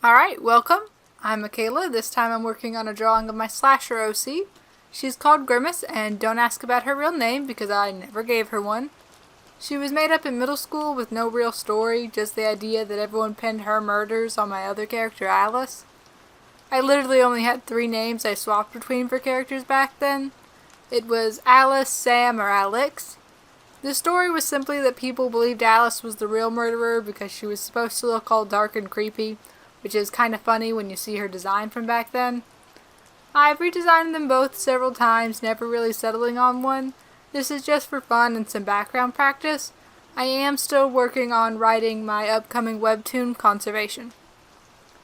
Alright, welcome. I'm Michaela. This time I'm working on a drawing of my slasher OC. She's called Grimace, and don't ask about her real name because I never gave her one. She was made up in middle school with no real story, just the idea that everyone pinned her murders on my other character, Alice. I literally only had 3 names I swapped between for characters back then. It was Alice, Sam, or Alex. The story was simply that people believed Alice was the real murderer because she was supposed to look all dark and creepy, which is kind of funny when you see her design from back then. I've redesigned them both several times, never really settling on one. This is just for fun and some background practice. I am still working on writing my upcoming webtoon, Conservation.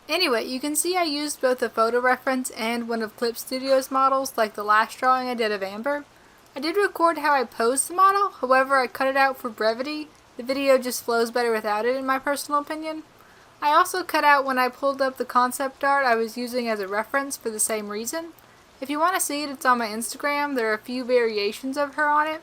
Anyway, you can see I used both a photo reference and one of Clip Studio's models, like the last drawing I did of Amber. I did record how I posed the model, however I cut it out for brevity. The video just flows better without it, in my personal opinion. I also cut out when I pulled up the concept art I was using as a reference for the same reason. If you want to see it, it's on my Instagram. There are a few variations of her on it.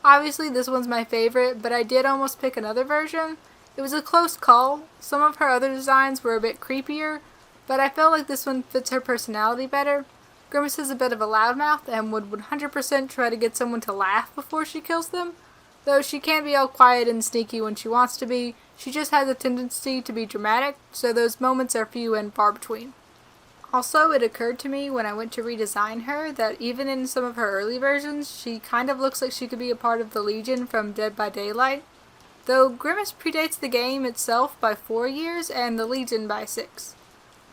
Obviously this one's my favorite, but I did almost pick another version. It was a close call. Some of her other designs were a bit creepier, but I felt like this one fits her personality better. Grimace is a bit of a loudmouth and would 100% try to get someone to laugh before she kills them. Though she can be all quiet and sneaky when she wants to be, she just has a tendency to be dramatic, so those moments are few and far between. Also, it occurred to me when I went to redesign her that even in some of her early versions, she kind of looks like she could be a part of the Legion from Dead by Daylight. Though Grimace predates the game itself by 4 years and the Legion by 6.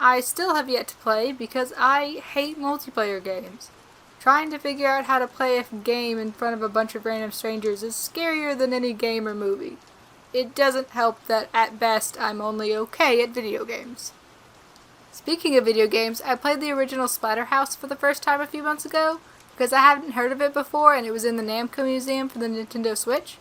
I still have yet to play because I hate multiplayer games. Trying to figure out how to play a game in front of a bunch of random strangers is scarier than any game or movie. It doesn't help that at best I'm only okay at video games. Speaking of video games, I played the original Splatterhouse for the first time a few months ago because I hadn't heard of it before and it was in the Namco Museum for the Nintendo Switch.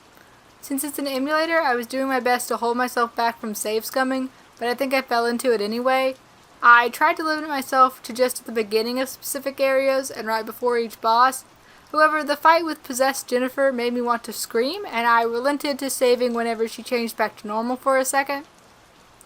Since it's an emulator, I was doing my best to hold myself back from save scumming, but I think I fell into it anyway. I tried to limit myself to just the beginning of specific areas and right before each boss. However, the fight with possessed Jennifer made me want to scream, and I relented to saving whenever she changed back to normal for a second.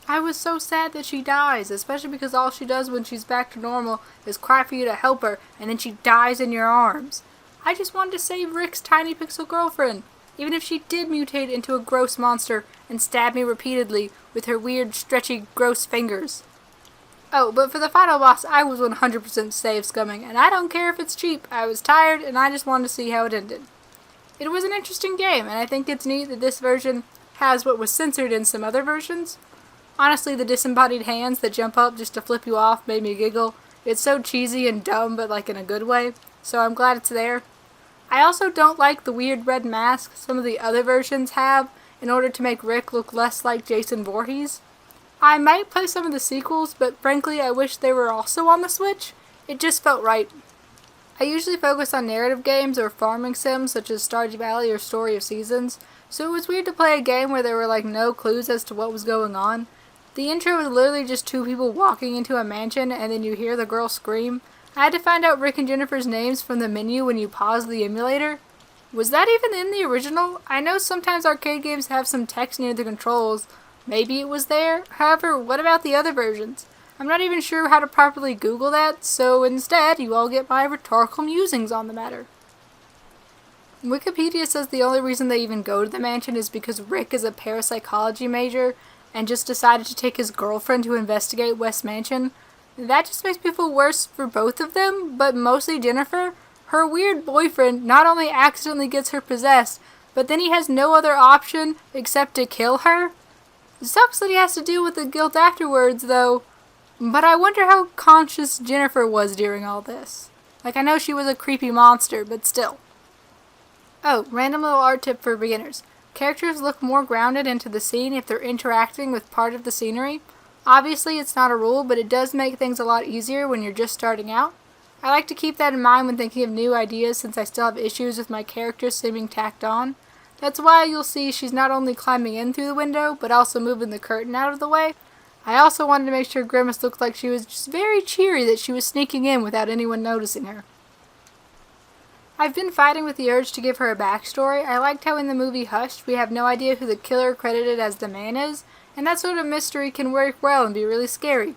I was so sad that she dies, especially because all she does when she's back to normal is cry for you to help her, and then she dies in your arms. I just wanted to save Rick's tiny pixel girlfriend, even if she did mutate into a gross monster and stab me repeatedly with her weird, stretchy, gross fingers. Oh, but for the final boss, I was 100% save scumming, and I don't care if it's cheap. I was tired, and I just wanted to see how it ended. It was an interesting game, and I think it's neat that this version has what was censored in some other versions. Honestly, the disembodied hands that jump up just to flip you off made me giggle. It's so cheesy and dumb, but like in a good way, so I'm glad it's there. I also don't like the weird red mask some of the other versions have in order to make Rick look less like Jason Voorhees. I might play some of the sequels, but frankly I wish they were also on the Switch. It just felt right. I usually focus on narrative games or farming sims such as Stardew Valley or Story of Seasons, so it was weird to play a game where there were like no clues as to what was going on. The intro was literally just 2 people walking into a mansion and then you hear the girl scream. I had to find out Rick and Jennifer's names from the menu when you pause the emulator. Was that even in the original? I know sometimes arcade games have some text near the controls. Maybe it was there. However, what about the other versions? I'm not even sure how to properly Google that, so instead you all get my rhetorical musings on the matter. Wikipedia says the only reason they even go to the mansion is because Rick is a parapsychology major and just decided to take his girlfriend to investigate West Mansion. That just makes me feel worse for both of them, but mostly Jennifer. Her weird boyfriend not only accidentally gets her possessed, but then he has no other option except to kill her. It sucks that he has to deal with the guilt afterwards, though. But I wonder how conscious Jennifer was during all this. Like, I know she was a creepy monster, but still. Oh, random little art tip for beginners. Characters look more grounded into the scene if they're interacting with part of the scenery. Obviously, it's not a rule, but it does make things a lot easier when you're just starting out. I like to keep that in mind when thinking of new ideas since I still have issues with my characters seeming tacked on. That's why you'll see she's not only climbing in through the window, but also moving the curtain out of the way. I also wanted to make sure Grimace looked like she was just very cheery that she was sneaking in without anyone noticing her. I've been fighting with the urge to give her a backstory. I liked how in the movie Hush, we have no idea who the killer credited as the man is, and that sort of mystery can work well and be really scary.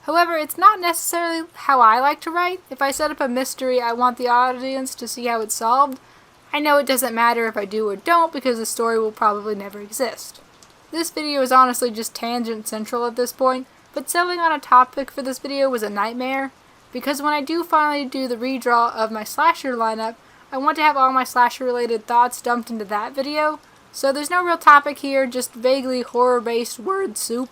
However, it's not necessarily how I like to write. If I set up a mystery, I want the audience to see how it's solved. I know it doesn't matter if I do or don't because the story will probably never exist. This video is honestly just tangent central at this point, but settling on a topic for this video was a nightmare, because when I do finally do the redraw of my slasher lineup, I want to have all my slasher related thoughts dumped into that video, so there's no real topic here, just vaguely horror based word soup.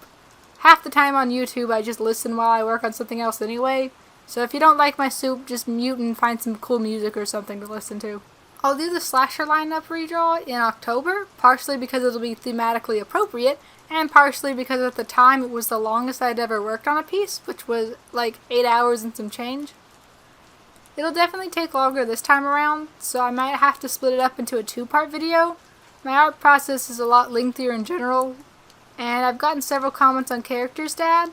Half the time on YouTube I just listen while I work on something else anyway, so if you don't like my soup, just mute and find some cool music or something to listen to. I'll do the slasher lineup redraw in October, partially because it'll be thematically appropriate, and partially because at the time it was the longest I'd ever worked on a piece, which was like 8 hours and some change. It'll definitely take longer this time around, so I might have to split it up into a 2-part video. My art process is a lot lengthier in general, and I've gotten several comments on characters to add.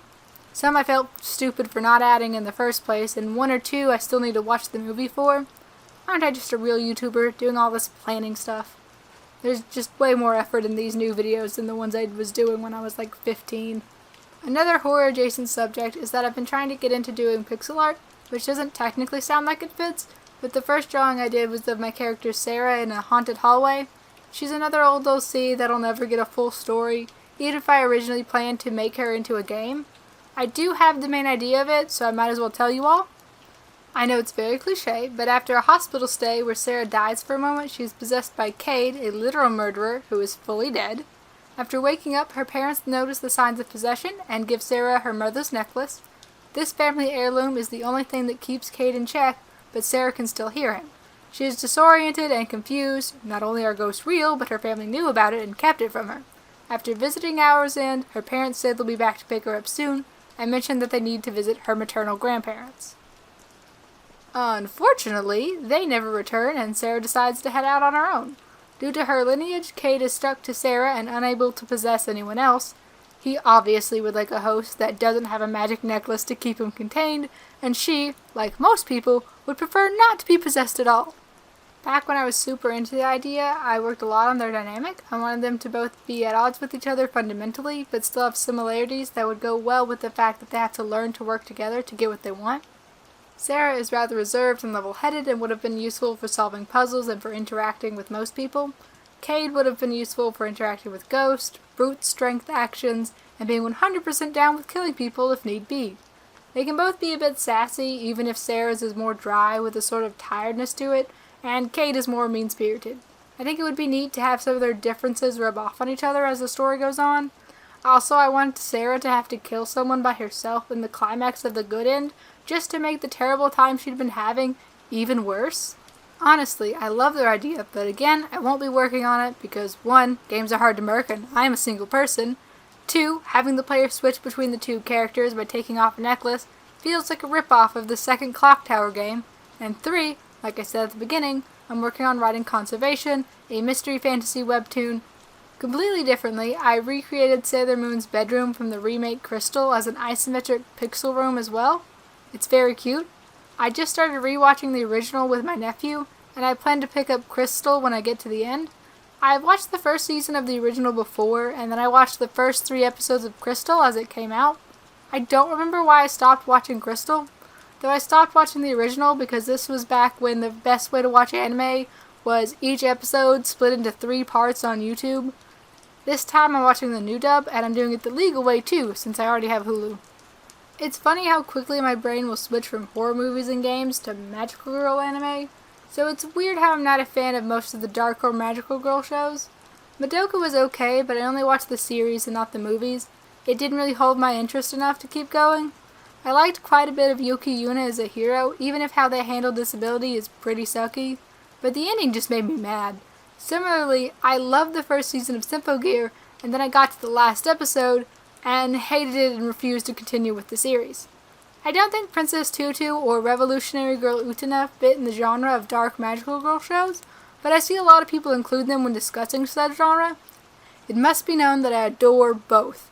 Some I felt stupid for not adding in the first place, and 1 or 2 I still need to watch the movie for. Aren't I just a real YouTuber doing all this planning stuff? There's just way more effort in these new videos than the ones I was doing when I was like 15. Another horror adjacent subject is that I've been trying to get into doing pixel art, which doesn't technically sound like it fits, but the first drawing I did was of my character Sarah in a haunted hallway. She's another old OC that'll never get a full story, even if I originally planned to make her into a game. I do have the main idea of it, so I might as well tell you all. I know it's very cliche, but after a hospital stay where Sarah dies for a moment, she is possessed by Cade, a literal murderer who is fully dead. After waking up, her parents notice the signs of possession and give Sarah her mother's necklace. This family heirloom is the only thing that keeps Cade in check, but Sarah can still hear him. She is disoriented and confused. Not only are ghosts real, but her family knew about it and kept it from her. After visiting hours end, her parents said they'll be back to pick her up soon, and mentioned that they need to visit her maternal grandparents. Unfortunately, they never return, and Sarah decides to head out on her own. Due to her lineage, Cade is stuck to Sarah and unable to possess anyone else. He obviously would like a host that doesn't have a magic necklace to keep him contained, and she, like most people, would prefer not to be possessed at all. Back when I was super into the idea, I worked a lot on their dynamic. I wanted them to both be at odds with each other fundamentally, but still have similarities that would go well with the fact that they have to learn to work together to get what they want. Sarah is rather reserved and level-headed and would have been useful for solving puzzles and for interacting with most people. Cade would have been useful for interacting with ghosts, brute strength actions, and being 100% down with killing people if need be. They can both be a bit sassy, even if Sarah's is more dry with a sort of tiredness to it, and Cade is more mean-spirited. I think it would be neat to have some of their differences rub off on each other as the story goes on. Also, I wanted Sarah to have to kill someone by herself in the climax of the good end, just to make the terrible time she'd been having even worse. Honestly, I love their idea, but again, I won't be working on it because 1, games are hard to merc and I am a single person. 2, having the player switch between the 2 characters by taking off a necklace feels like a rip-off of the second Clock Tower game. And 3, like I said at the beginning, I'm working on writing Conservation, a mystery fantasy webtoon. Completely differently, I recreated Sailor Moon's bedroom from the remake Crystal as an isometric pixel room as well. It's very cute. I just started rewatching the original with my nephew, and I plan to pick up Crystal when I get to the end. I've watched the first season of the original before, and then I watched the first 3 episodes of Crystal as it came out. I don't remember why I stopped watching Crystal, though I stopped watching the original because this was back when the best way to watch anime was each episode split into 3 parts on YouTube. This time I'm watching the new dub, and I'm doing it the legal way too, since I already have Hulu. It's funny how quickly my brain will switch from horror movies and games to magical girl anime, so it's weird how I'm not a fan of most of the dark or magical girl shows. Madoka was okay, but I only watched the series and not the movies. It didn't really hold my interest enough to keep going. I liked quite a bit of Yuki Yuna as a hero, even if how they handle disability is pretty sucky, but the ending just made me mad. Similarly, I loved the first season of Symphogear, and then I got to the last episode, and hated it and refused to continue with the series. I don't think Princess Tutu or Revolutionary Girl Utena fit in the genre of dark magical girl shows, but I see a lot of people include them when discussing said genre. It must be known that I adore both.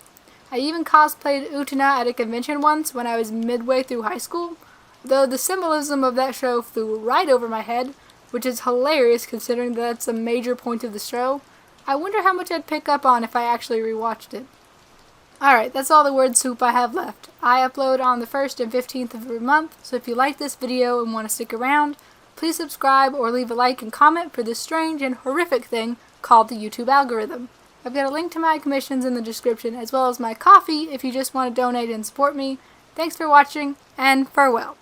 I even cosplayed Utena at a convention once when I was midway through high school, though the symbolism of that show flew right over my head, which is hilarious considering that that's a major point of the show. I wonder how much I'd pick up on if I actually rewatched it. Alright, that's all the word soup I have left. I upload on the 1st and 15th of every month, so if you like this video and want to stick around, please subscribe or leave a like and comment for this strange and horrific thing called the YouTube algorithm. I've got a link to my commissions in the description, as well as my Ko-fi if you just want to donate and support me. Thanks for watching, and farewell.